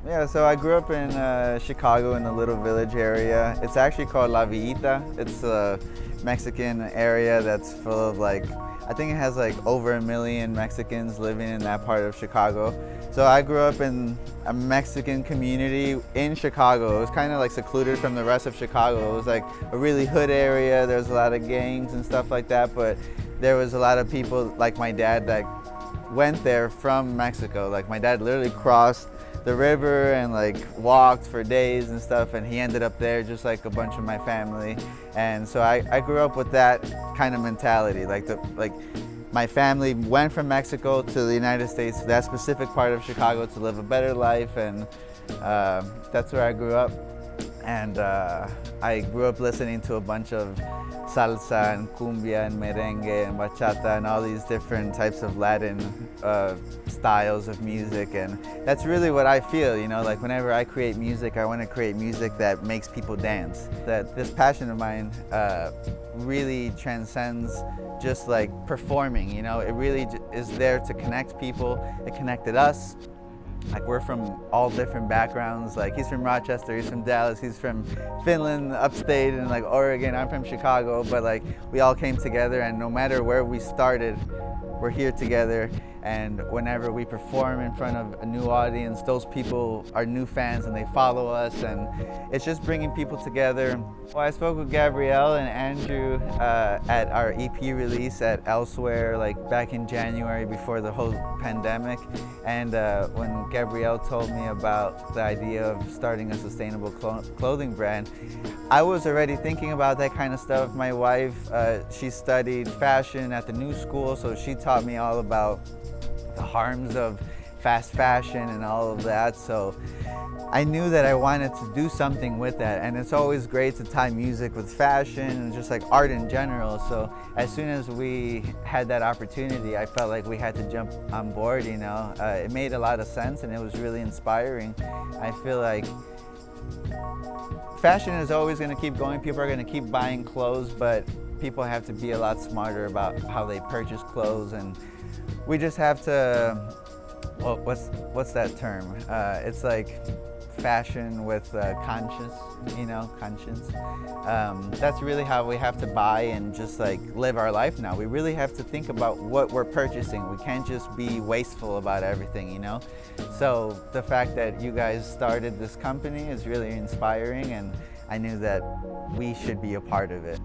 Yeah, so I grew up in Chicago in the little village area. It's actually called La Villita. It's a Mexican area that's full of I think it has like over 1 million Mexicans living in that part of Chicago. So I grew up in a Mexican community in Chicago. It was kind of like secluded from the rest of Chicago. It was like a really hood area. There's a lot of gangs and stuff like that, but there was a lot of people like my dad that went there from Mexico. Like my dad literally crossed the river and like walked for days and stuff, and he ended up there just like a bunch of my family. And so I grew up with that kind of mentality. Like my family went from Mexico to the United States, that specific part of Chicago, to live a better life, and that's where I grew up. And I grew up listening to a bunch of salsa and cumbia and merengue and bachata and all these different types of Latin styles of music, and that's really what I feel, you know, like whenever I create music, I want to create music that makes people dance. That this passion of mine really transcends just like performing, you know, it really is there to connect people. It connected us. Like we're from all different backgrounds. Like he's from Rochester, he's from Dallas, he's from Finland, upstate, and like Oregon. I'm from Chicago, but like we all came together, and no matter where we started, we're here together. And whenever we perform in front of a new audience, those people are new fans and they follow us, and it's just bringing people together. Well, I spoke with Gabrielle and Andrew at our EP release at Elsewhere, like back in January before the whole pandemic. And when Gabrielle told me about the idea of starting a sustainable clothing brand, I was already thinking about that kind of stuff. My wife, she studied fashion at the New School, so she taught me all about the harms of fast fashion and all of that. So I knew that I wanted to do something with that, and it's always great to tie music with fashion and just like art in general. So as soon as we had that opportunity, I felt like we had to jump on board, you know. It made a lot of sense and it was really inspiring. I feel like fashion is always going to keep going. People are going to keep buying clothes, but people have to be a lot smarter about how they purchase clothes, and we just have to, well, what's that term? It's like fashion with conscience, you know, conscience. That's really how we have to buy and just like live our life now. We really have to think about what we're purchasing. We can't just be wasteful about everything, you know? So the fact that you guys started this company is really inspiring, and I knew that we should be a part of it.